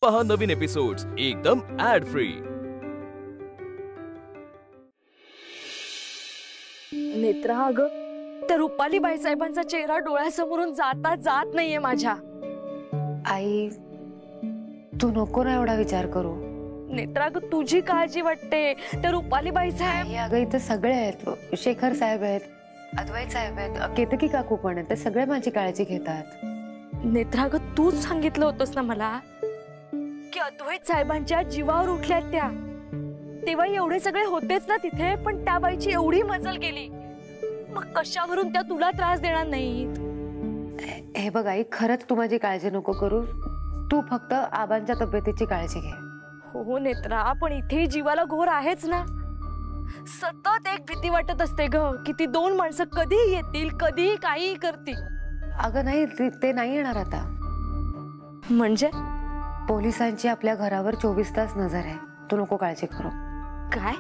पहा नवीन एपिसोड्स एकदम add free. Netra, अगं त्या रुपाली बाईसाहेबांचा चेहरा डोळ्यासमोरून जात नाहीये माझ्या। आई, तू नको ना एवढा विचार करू। नेत्रा, अगं तुझी काळजी वाटते। त्या रुपाली बाईसाहेब, अगं इथं सगळे आहेत, शेखर साहेब आहेत, अद्वैत साहेब आहेत, केतकी काकू पण आहेत, ते सगळे माझी काळजी घेतात। नेत्रा, अगं तूच सांगितलं होतंस ना मला की अद्वैत साहेबांच्या जीवावर उठल्यात त्या। तेव्हा एवढे सगळे होतेच ना तिथे, पण त्या बाईची एवढी मजल गेली, मग कशावरून त्या तुला त्रास देणार नाहीत? हे बघ आई, खरंच तू माझी काळजी नको करू, तू फक्त आबांच्या तब्येतीची काळजी घे। हो नेत्रा, पण इथे जीवाला घोर आहेच ना। सतत एक भीती वाटत असते ग की ती दोन माणसं कधी येतील, कधी काही करतील। अगं नाही, ते नाही येणार आता। म्हणजे पोलिसांची आपल्या घरावर 24 तास नजर आहे, तू नको काळजी करू। काय?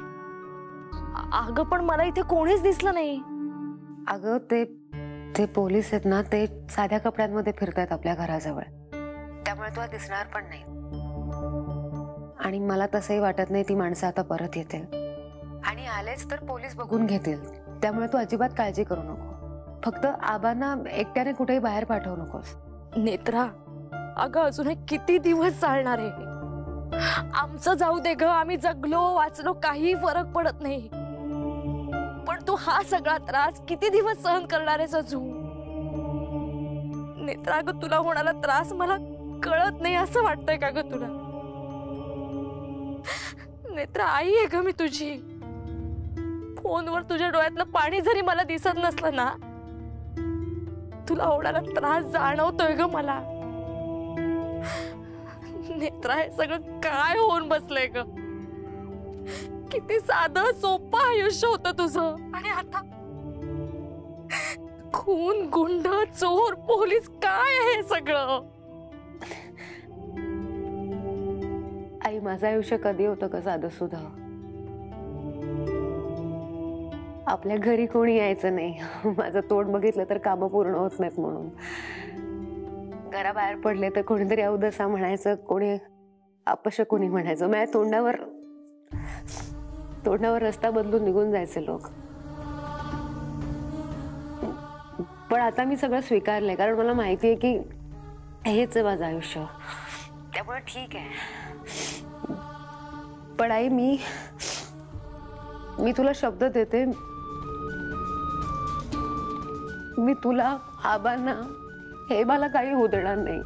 अगं पण मला इथे कोणीच दिसलं नाही। अगं ते पोलीस आहेत ना, ते साध्या कपड्यांमध्ये फिरतायत आपल्या घराजवळ, त्यामुळे तुला दिसणार पण नाही। आणि मला तसंही वाटत नाही ती माणसं आता परत येतील, आणि आलेच तर पोलीस बघून घेतील, त्यामुळे तू अजिबात काळजी करू नको। फक्त आबांना एकट्याने कुठेही बाहेर पाठवू नकोस। नेत्रा, अगं अजून किती दिवस चालणार आहे? आमचं जाऊ दे ग, आम्ही जगलो वाचलो काही फरक पडत नाही, पण तू हा सगळा त्रास किती दिवस सहन करणार आहेस अजून? नेत्रा, अगं तुला होणारा त्रास मला कळत नाही असं वाटतंय का ग तुला? नेत्रा, आई आहे ग मी तुझी। फोनवर तुझ्या डोळ्यातलं पाणी जरी मला दिसत नसलं ना, तुला होणारा त्रास जाणवतोय ग मला। नेत्रा, हे सगळं काय होऊन बसलंय ग? किती साधं सोपं आयुष्य होतं तुझं, आणि आता खून, गुंड, चोर, पोलीस, काय आहे सगळं? आई, माझं आयुष्य कधी होतं का साधं सुद्धा? आपल्या घरी कोणी यायचं नाही, माझं तोंड बघितलं तर कामं पूर्ण होत नाहीत म्हणून। घराबाहेर पडले तर कोणीतरी अवदसा म्हणायचं, कोणी अपशकुनी म्हणायचं, माझ्या तोंडावर रस्ता बदलून निघून जायचे लोक। पण आता मी सगळं स्वीकारलंय, कारण मला माहितीये की हेच आहे माझं आयुष्य, त्यामुळे ठीक आहे। पण आई, मी तुला शब्द देते, मी तुला, आबांना, हे मला काही होऊ देणार नाही।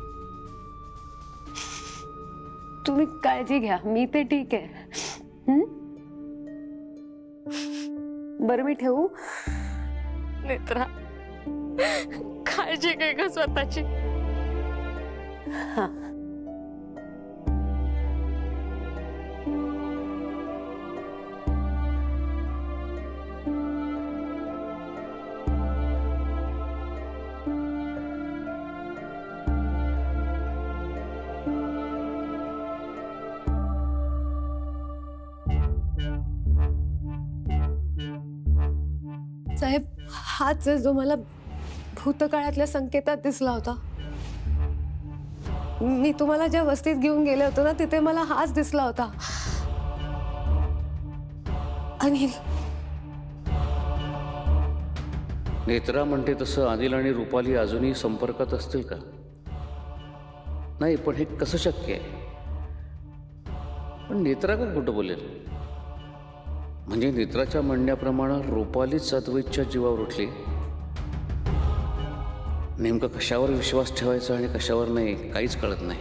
तुम्ही काळजी घ्या, मी ते ठीक आहे। बरं, मी ठेवू? नेत्रा, काळजी घे ग स्वतःची। हा। साहेब, हाच आहे जो मला भूतकाळातल्या संकेतात दिसला होता। मी तुम्हाला ज्या वस्तीत घेऊन गेले होते ना, तिथे मला हाच दिसला होता। अनिल, नेत्रा म्हणते तसं अनिल आणि रुपाली अजूनही संपर्कात असतील का? नाही, पण हे कसं शक्य आहे? पण नेत्रा का खोटं बोलेल? म्हणजे नेत्राच्या म्हणण्याप्रमाणे रुपालीच अद्वैतच्या जीवावर उठली। नेमकं कशावर विश्वास ठेवायचा आणि कशावर नाही काहीच कळत नाही।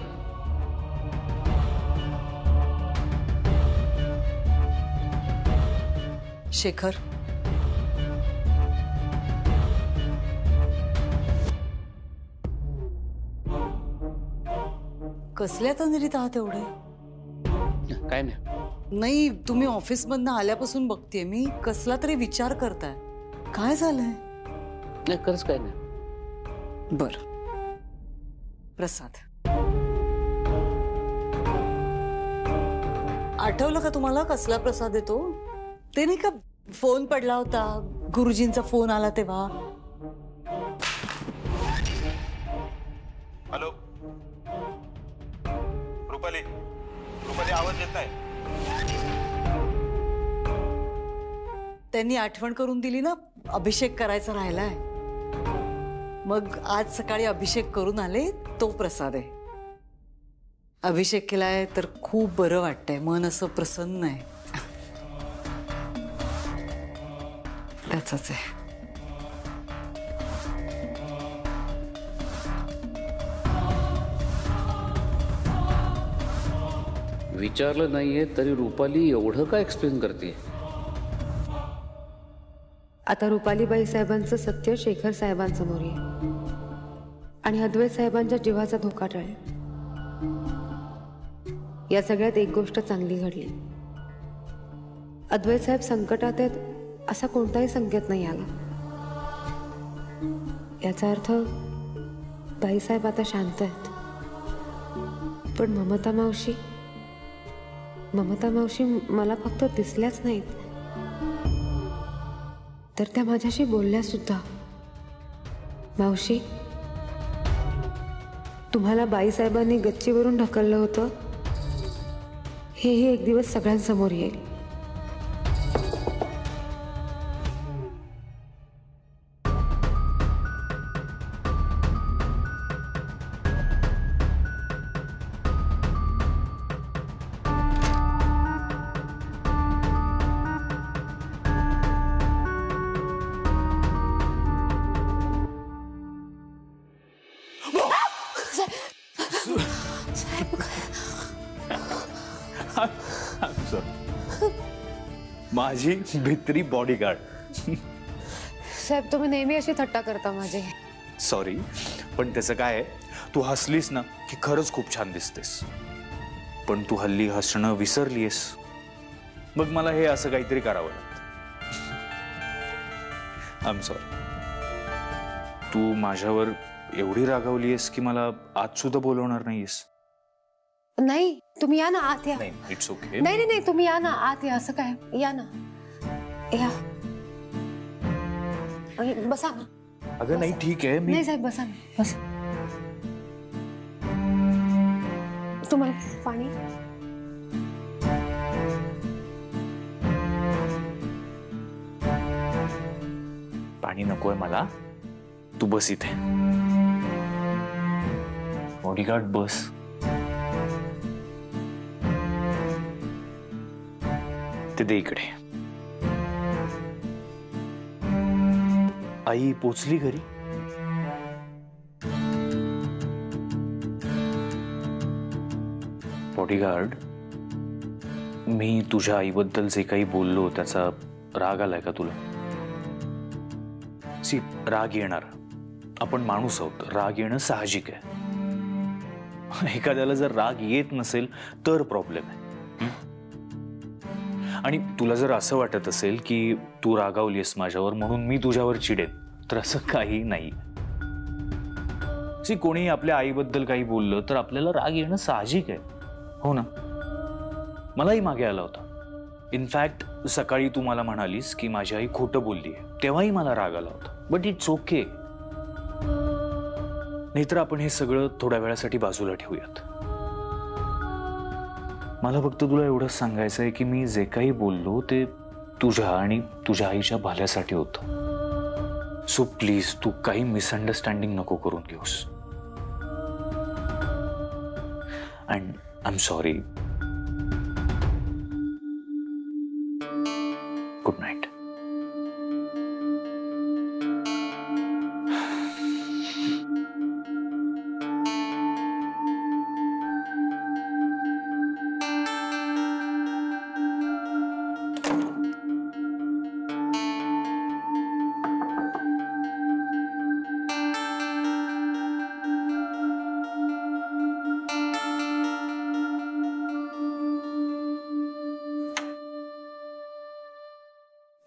शेखर, कसल्या तंद्रीत आहात एवढे? काय नाही, नाही, तुम्ही ऑफिस मधनं आल्यापासून बघतेय मी, कसला तरी विचार करताय, काय झालंय? नाही, खरंच काय नाही। बर, प्रसाद, आठवलं का तुम्हाला कसला प्रसाद येतो? ते नाही का फोन पडला होता, गुरुजींचा फोन आला तेव्हा। हॅलो रुपाली, रुपाली आवाज येत नाही. त्यांनी आठवण करून दिली ना, अभिषेक करायचा राहिलाय. मग आज सकाळी अभिषेक करून आले, तो प्रसाद आहे. अभिषेक केलाय तर खूप बरं वाटतंय, मन असं प्रसन्न आहे. त्याचंच आहे. विचारलं नाहीये तरी रुपाली एवढं का एक्सप्लेन करते? आता रुपालीबाई साहेबांचं सत्य शेखर साहेबांसमोर आहे आणि अद्वैत साहेबांच्या जीवाचा धोका टळेल. या सगळ्यात एक गोष्ट चांगली घडली. अद्वैत साहेब संकटात आहेत असा कोणताही संकेत नाही आला. याचा अर्थ बाईसाहेब आता शांत आहेत. पण ममता मावशी मला फक्त दिसल्याच नाहीत, तर त्या माझ्याशी बोलल्या सुद्धा. मावशी, तुम्हाला बाईसाहेबांनी गच्चीवरून ढकललं होतं हेही एक दिवस सगळ्यांसमोर येईल. माझी भित्री बॉडीगार्ड. साहेब, तुम्ही नेहमी अशी थट्टा करता माझी. सॉरी, पण त्याचं काय आहे, तू हसलीस ना की खरंच खूप छान दिसतेस. पण तू हल्ली हसणं विसरलीस, मग मला हे असं काहीतरी करावं लागतं. I am sorry. तू माझ्यावर एवढी रागावलीयस की मला आज सुद्धा बोलवणार नाहीयेस. नाही, तुम्ही या ना आत या. नाही, इट्स ओके. नाही नाही, तुम्ही या ना आत या. असं काय, या ना, या. बसा ना. अगं नाही, ठीक आहे. मी नाही साहेब, बसा ना, बसा. तुम्हाला पाणी? पाणी नकोय मला, तू बस इथे. बॉडीगार्ड बस. ते दे इकडे. आई पोचली घरी? बॉडीगार्ड, मी तुझ्या आईबद्दल जे काही बोललो त्याचा राग आलाय का तुला? सी, राग येणार, आपण माणूस आहोत, राग येणं साहजिक आहे. एखाद्याला जर राग येत नसेल तर प्रॉब्लेम आहे. आणि तुला जर असं वाटत असेल की तू रागावलीस माझ्यावर म्हणून मी तुझ्यावर चिडेन, तर असं काही नाही. सी, कोणी आपल्या आईबद्दल काही बोललं तर आपल्याला राग येणं साहजिक आहे, हो ना? मलाही मागे आला होता. इनफॅक्ट सकाळी तू मला म्हणालीस की माझी आई खोटं बोलली आहे, तेव्हाही मला राग आला होता. But it's okay. नाहीतर आपण हे सगळं थोड्या वेळासाठी बाजूला ठेवूयात. मला फक्त तुला एवढंच सांगायचं आहे की मी जे काही बोललो ते तुझ्या आणि तुझ्या आईच्या भल्यासाठी होतं. सो प्लीज, तू काही मिसअंडरस्टँडिंग नको करून घेऊस. And I am sorry. Good night.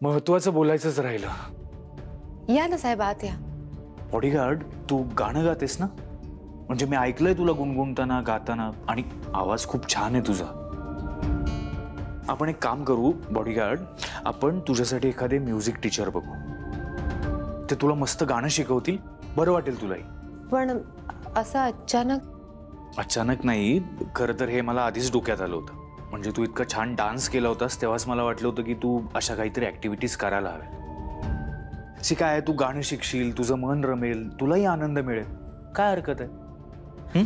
महत्वाचं बोलायचंच राहिलं. या ना साहेब, आत या. बॉडीगार्ड, तू गाणं गातेस ना? म्हणजे मी ऐकलंय तुला गुणगुणताना, गाताना, आणि आवाज खूप छान आहे तुझा. आपण एक काम करू बॉडीगार्ड, आपण तुझ्यासाठी एखादे म्युझिक टीचर बघू. ते तुला मस्त गाणं शिकवतील, बरं वाटेल तुलाही. पण असं अचानक? अचानक नाही, खरं तर हे मला आधीच डोक्यात आलं होतं. म्हणजे तू इतका छान डान्स केला होतास तेव्हाच मला वाटलं होतं की तू अशा काहीतरी ऍक्टिव्हिटीज करायला हव्या. शी काय, तू गाणं शिकशील, तुझं मन रमेल, तुलाही आनंद मिळेल, काय हरकत आहे?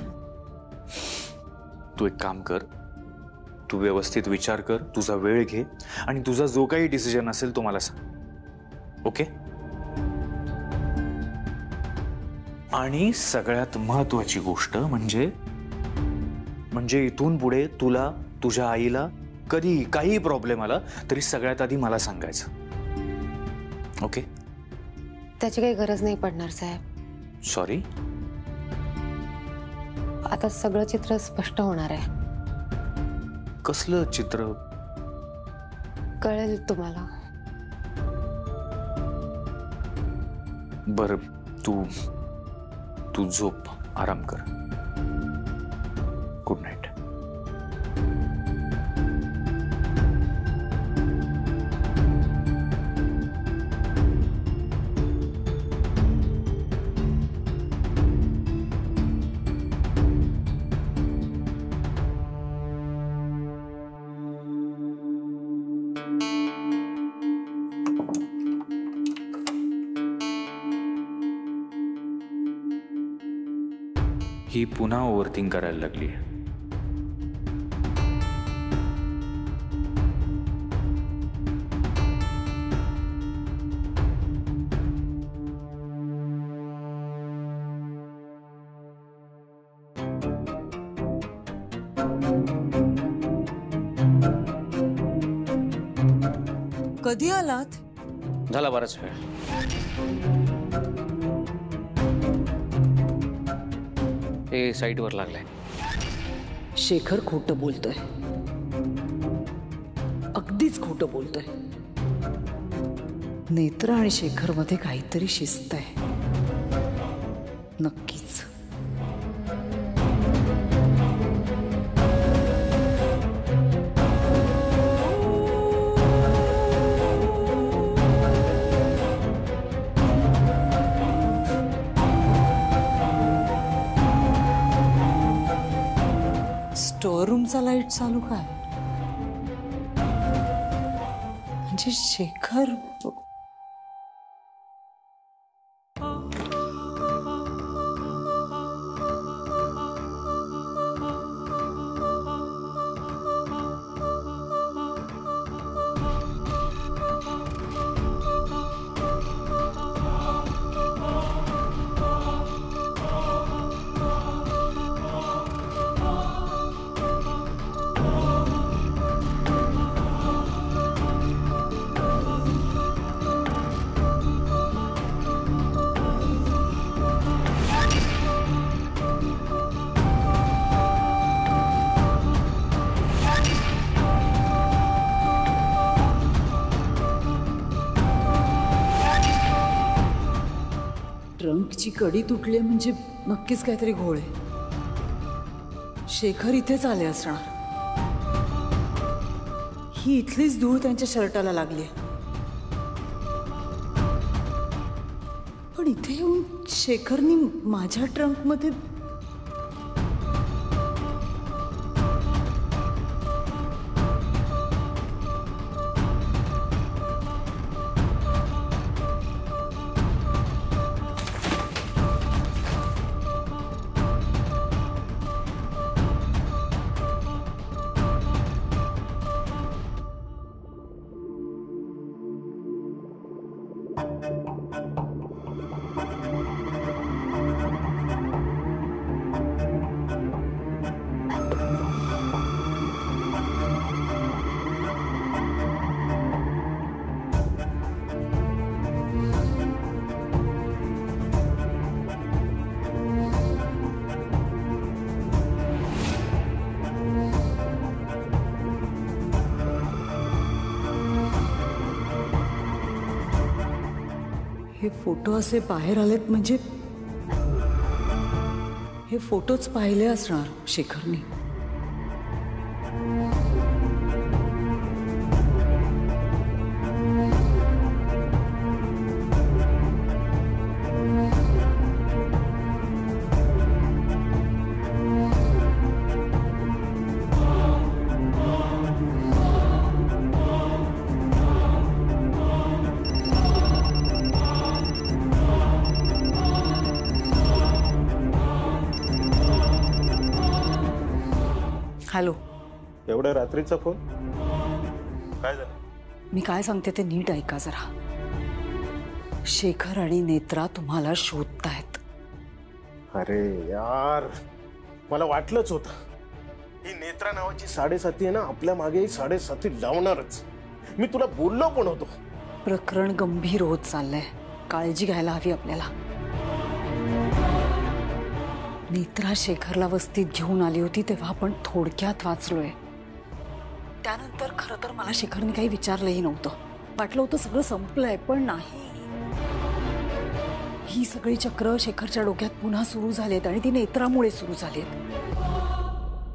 तू एक काम कर, तू व्यवस्थित विचार कर, तुझा वेळ घे आणि तुझा जो काही डिसिजन असेल तो मला सांग. ओके? आणि सगळ्यात महत्वाची गोष्ट म्हणजे इथून पुढे तुला, तुझ्या आईला कधी काही प्रॉब्लेम आला तरी सगळ्यात आधी मला सांगायचं. ओके? त्याची काही गरज नाही पडणार साहेब. सॉरी. आता सगळं चित्र स्पष्ट होणार आहे. कसलं चित्र? कळेल तुम्हाला. बर, तू झोप, आराम कर. Good night. ही पुन्हा ओव्हरथिंक करायला लागली. कधी आलात? झाला बराच वेळ. ते साईटवर लागलाय. शेखर खोटं बोलतोय, अगदीच खोटं बोलतोय. नेत्र आणि शेखर मध्ये काहीतरी शिस्त आहे नक्कीच. स्टोअर रूमचा लाईट चालू काय? म्हणजे शेखर ट्रंकची कडी तुटली म्हणजे नक्कीच काहीतरी घोळ आहे. शेखर इथेच आले असणार. ही इथलीच धूळ त्यांच्या शर्टाला लागली. पण इथे येऊन शेखरनी माझ्या ट्रंकमध्ये हे फोटो असे बाहेर आलेत म्हणजे हे फोटोच पाहिले असणार शेखरनी. हॅलो. एवढ्या रात्रीचा फोन काय झालं? मी काय सांगते ते नीट ऐका जरा. शेखर आणि नेत्रा तुम्हाला शोधतायत. अरे यार, मला वाटलंच होतं. ही नेत्रा नावाची 7.5 आहे ना, आपल्या मागे 7.5 लावणारच. मी तुला बोललो पण होतो. प्रकरण गंभीर होत चाललंय, काळजी घ्यायला हवी आपल्याला. नेत्रा शेखरला वस्तीत घेऊन आली होती तेव्हा आपण थोडक्यात वाचलोय. त्यानंतर खरं तर मला शेखरने काही विचारलंही नव्हतं. वाटलं होतं सगळं संपलंय, पण नाही. ही सगळी चक्र शेखरच्या डोक्यात पुन्हा सुरू झालेत आणि ती नेत्रामुळे सुरू झालेत.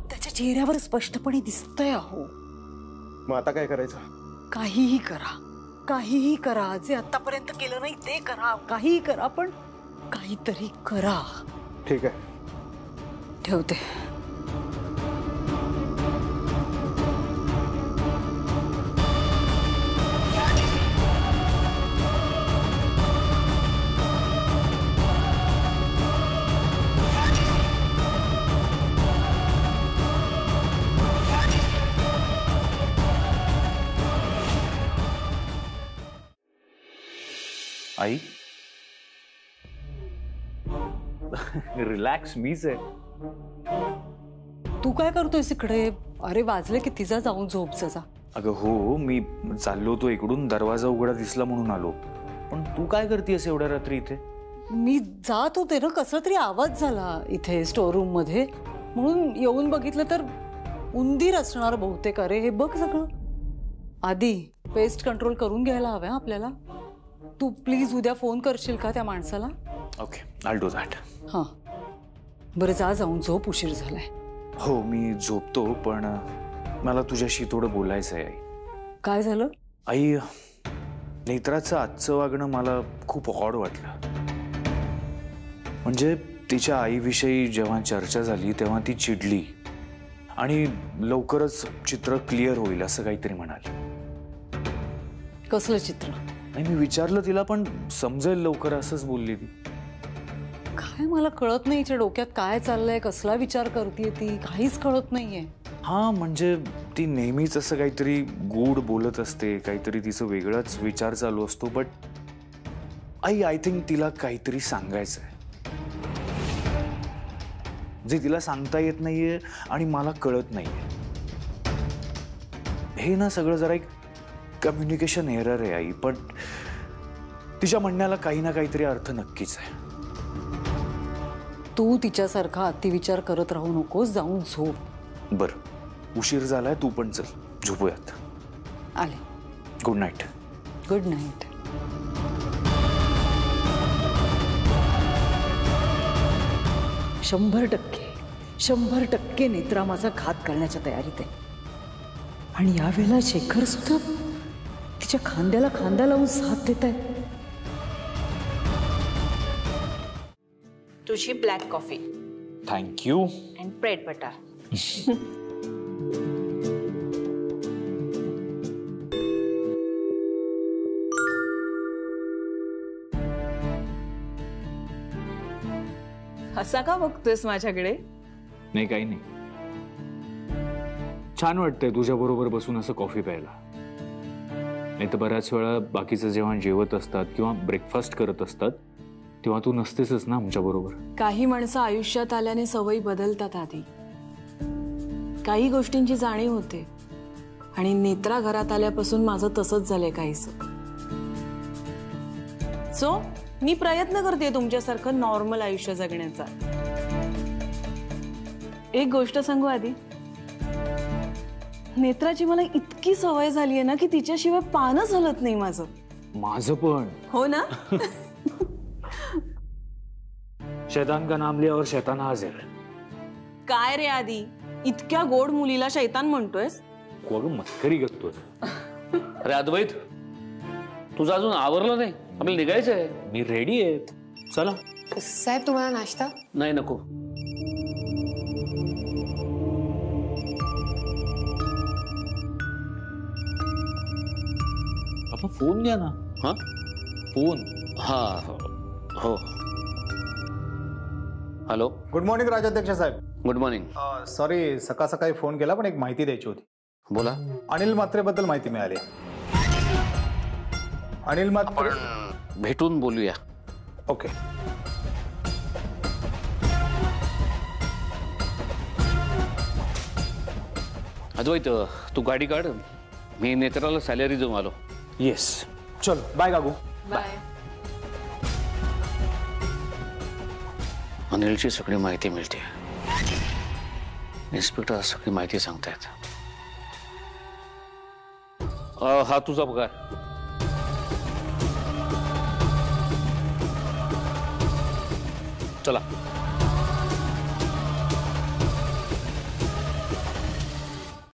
त्याच्या चेहऱ्यावर स्पष्टपणे दिसतंय. अहो, मग आता काय करायचं? काहीही करा, काहीही करा. जे आतापर्यंत केलं नाही ते करा. काहीही करा, पण काहीतरी करा. ठीक आहे, ठेवते. आई रिलॅक्स, मीच आहे. तू काय करतोयस इकडे? अरे वाजले की तिचा जाऊन झोप जा. अगं हो, मी चाललो होतो इकडून, दरवाजा उघडा दिसला म्हणून आलो. पण तू काय करतेस एवढ्या रात्री इथे? मी जात होते ना, कसला तरी आवाज झाला इथे स्टोर रूम मध्ये, म्हणून येऊन बघितलं तर उंदीर असणार बहुतेक. अरे हे बघ सगळं. आधी पेस्ट कंट्रोल करून घ्यायला हवं आपल्याला. तू प्लीज उद्या फोन करशील का त्या माणसाला? Okay, I do that. हां बरं, जा जाऊन झोप, उशीर झालाय. हो मी झोपतो, पण मला तुझ्याशी थोडं बोलायचं आहे. आई काय झालं? आई, नेत्राचं आजचं वागणं मला खूप ऑड वाटलं. म्हणजे तिच्या आईविषयी जेव्हा चर्चा झाली तेव्हा ती चिडली आणि लवकरच चित्र क्लिअर होईल असं काहीतरी म्हणाली. कसलं चित्र? नाही, मी विचारलं तिला, पण समजेल लवकर असंच बोलली ती. काय मला कळत नाही हिच्या डोक्यात काय चाललंय, कसला विचार करते ती, काहीच कळत नाहीये. हा, म्हणजे ती नेहमीच असं काहीतरी गूढ बोलत असते, काहीतरी तिचं वेगळाच विचार चालू असतो. बट आई, आय थिंक तिला काहीतरी सांगायचं आहे जे तिला सांगता येत नाहीये आणि मला कळत नाहीये. हे ना सगळं जरा एक कम्युनिकेशन एरर आहे आई, पण तिच्या म्हणण्याला काही ना काहीतरी अर्थ नक्कीच आहे. तू तिच्यासारखा अतिविचार करत राहू नकोस, जाऊन झोप. बरं, उशीर झालाय, तू पण चल, झोपूयात. आले. Good night. Good night. शंभर टक्के नेत्रा माझा घात करण्याच्या तयारीत आहे. आणि यावेळेला शेखर सुद्धा तिच्या खांद्याला खांदा लावून साथ देत आहे. तुझी black coffee thank you. And bread butter. असा का बघतोयस माझ्याकडे? नाही, काही नाही. छान वाटतंय तुझ्या बरोबर बसून असं कॉफी प्यायला. नाही तर बऱ्याच वेळा बाकीचं जेव्हा जेवत असतात किंवा ब्रेकफास्ट करत असतात तेव्हा तू नसतेसच ना आमच्या बरोबर. काही माणसं आयुष्यात आल्याने सवयी बदलतात. आधी काही गोष्टींची जाणीव होते आणि नेत्रा घरात आल्यापासून माझं तसंच झालंय काहीसं. सो मी प्रयत्न करते तुमच्यासारखं नॉर्मल आयुष्य जगण्याचा. एक गोष्ट सांगू आधी, नेत्राची मला इतकी सवय झाली आहे ना की तिच्याशिवाय पानच हलत नाही माझं. माझं पण. हो ना? शैतान का नाम लिया और शैतान हाजिर. काय रे आधी, इतक्या गोड मुलीला शैतान म्हणतोयस? मस्करी करतोय. अरे अद्वैत, तुझं अजून आवरलं नाही? आपल्याला निघायचं आहे. मी रेडी आहे, चला. साहेब तुम्हाला नाश्ता? नाही, नको. आपण फोन घ्या ना. हा, फोन. हा, हो. Hello. Good morning Rajadhyaksha saheb. Good morning. Sorry, सकाळ सकाळी फोन केला, पण एक माहिती द्यायची होती. बोला. अनिल म्हात्रेबद्दल माहिती मिळाली. अनिल म्हात्रे. भेटून बोलूया. ओके. अद्वैत, तू गाडी काढ, मी नेत्राला सॅलरी देऊन आलो. येस, चल बाय गागू. बाय. अनिलची सगळी माहिती मिळते. इन्स्पेक्टर सगळी माहिती सांगतायत. हा तुझा पगार. चला.